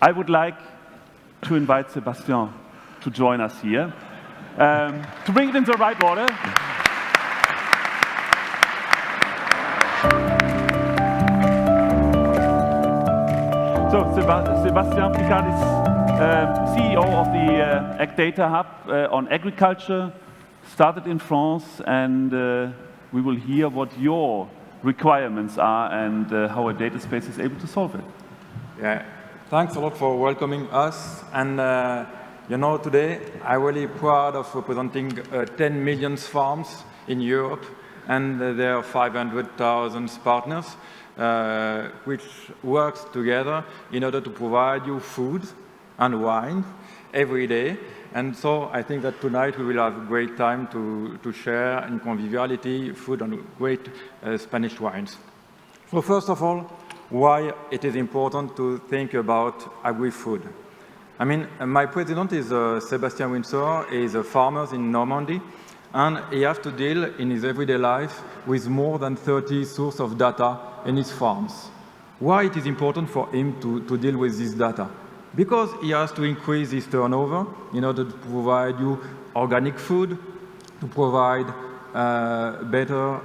I would like to invite Sebastien to join us here, to bring it into the right order. So, Sébastien Picardat is CEO of the Agdatahub on agriculture, started in France, and we will hear what your requirements are and how a data space is able to solve it. Yeah, thanks a lot for welcoming us. And you know, today I'm really proud of representing 10 million farms in Europe, and there are 500,000 partners which works together in order to provide you food and wine every day. And so I think that tonight we will have a great time to share in conviviality food and great Spanish wines. So first of all, why it is important to think about agri-food. I mean, my president is Sébastien Windsor. He is a farmer in Normandy, and he has to deal in his everyday life with more than 30 sources of data in his farms. Why it is important for him to deal with this data? Because he has to increase his turnover in order to provide you organic food, to provide better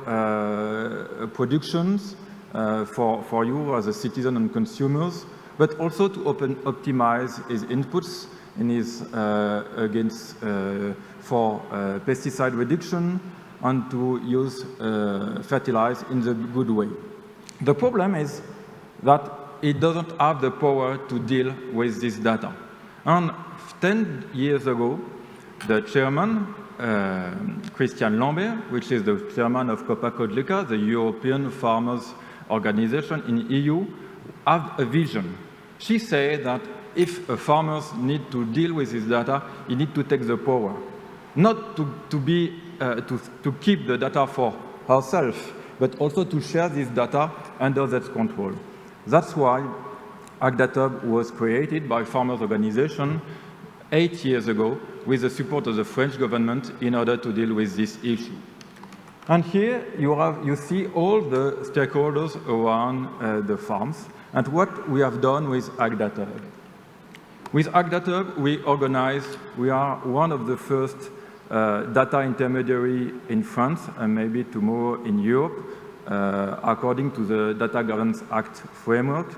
productions for you as a citizen and consumers, but also to optimize his inputs in his for pesticide reduction and to use fertilizer in the good way. The problem is that it doesn't have the power to deal with this data. And 10 years ago, the chairman, Christian Lambert, which is the chairman of Copa-Cogeca, the European Farmers Organization in EU, had a vision. She said that if farmers need to deal with this data, he need to take the power. Not to keep the data for herself, but also to share this data under that control. That's why Agdatahub was created by farmers' organization 8 years ago with the support of the French government in order to deal with this issue. And here you see all the stakeholders around the farms and what we have done with Agdatahub. With Agdatahub, we are one of the first data intermediary in France and maybe tomorrow in Europe, according to the Data Governance Act framework.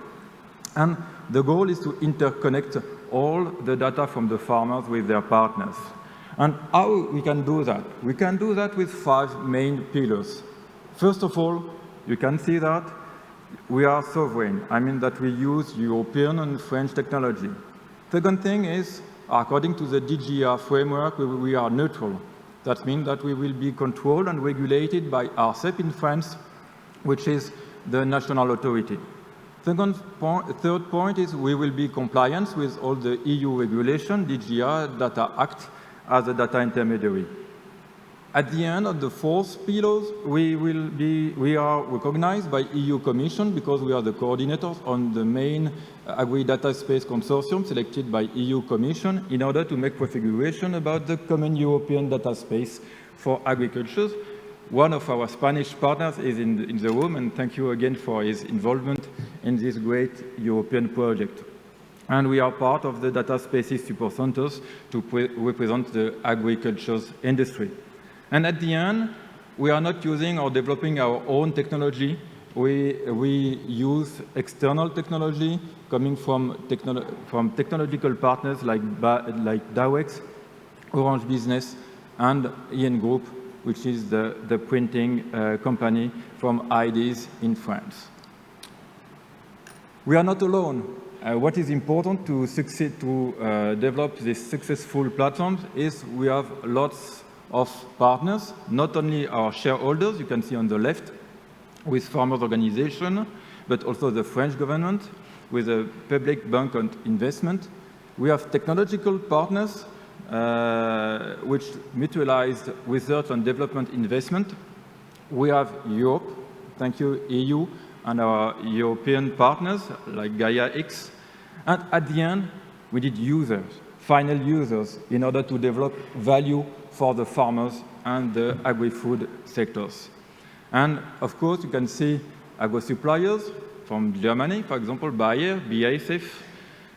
And the goal is to interconnect all the data from the farmers with their partners. And how we can do that? We can do that with 5 main pillars. First of all, you can see that we are sovereign. I mean that we use European and French technology. Second thing is, according to the DGR framework, we are neutral. That means that we will be controlled and regulated by ARCEP in France, which is the national authority. Third point is we will be compliant with all the EU regulation, DGR, Data Act, as a data intermediary. At the end of the 4th pillars, we are recognized by EU Commission because we are the coordinators on the main agri-data space consortium selected by EU Commission in order to make prefiguration about the common European data space for agriculture. One of our Spanish partners is in the room, and thank you again for his involvement in this great European project. And we are part of the Data Spaces Super Centers to represent the agriculture industry. And at the end, we are not using or developing our own technology. We use external technology coming from technological partners like Gaia-X, Orange Business, and Ian Group, which is the printing company from IDs in France. We are not alone. What is important to succeed to develop these successful platforms is we have lots of partners, not only our shareholders, you can see on the left, with farmers' organization, but also the French government, with a public bank on investment. We have technological partners, which mutualized research and development investment. We have Europe, thank you, EU, and our European partners, like Gaia-X. And at the end, we need users, final users, in order to develop value for the farmers and the agri-food sectors. And of course, you can see agro-suppliers from Germany, for example, Bayer, BASF,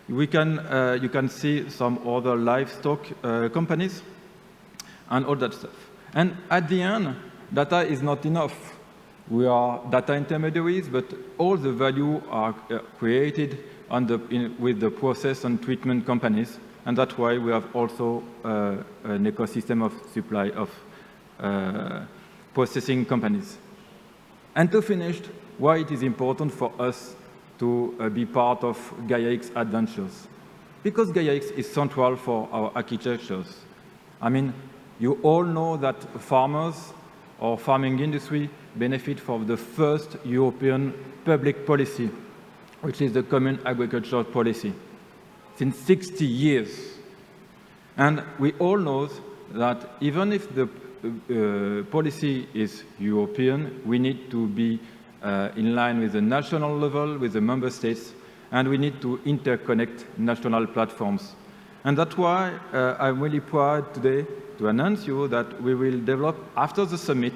you can see some other livestock companies and all that stuff. And at the end, data is not enough. We are data intermediaries, but all the value are created with the process and treatment companies, and that's why we have also an ecosystem of supply of processing companies. And to finish, why it is important for us to be part of Gaia-X adventures. Because Gaia-X is central for our architectures. I mean, you all know that farmers or farming industry benefit from the first European public policy, which is the Common Agricultural Policy, since 60 years. And we all know that even if the policy is European, we need to be in line with the national level, with the member states, and we need to interconnect national platforms. And that's why I'm really proud today to announce you that we will develop after the summit.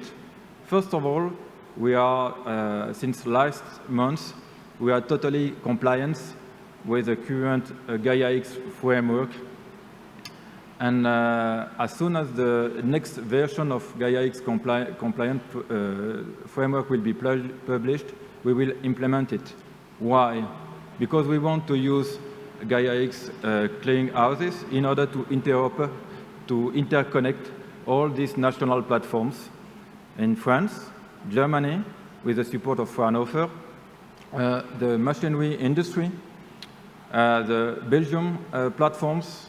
First of all, we are, since last month, we are totally compliant with the current Gaia-X framework. And as soon as the next version of Gaia-X compliant framework will be published, we will implement it. Why? Because we want to use Gaia-X clearing houses in order to interconnect all these national platforms in France, Germany, with the support of Fraunhofer, the machinery industry, the Belgium platforms,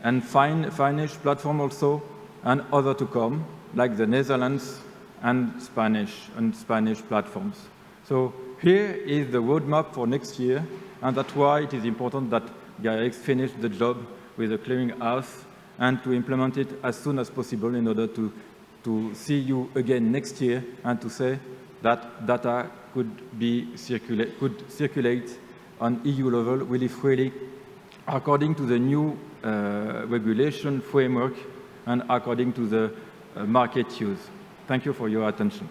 and Finnish platform also, and other to come, like the Netherlands and Spanish platforms. So here is the roadmap for next year, and that's why it is important that Gaia-X finish the job with the clearinghouse and to implement it as soon as possible in order to see you again next year and to say that data could circulate on EU level really freely according to the new regulation framework and according to the market use. Thank you for your attention.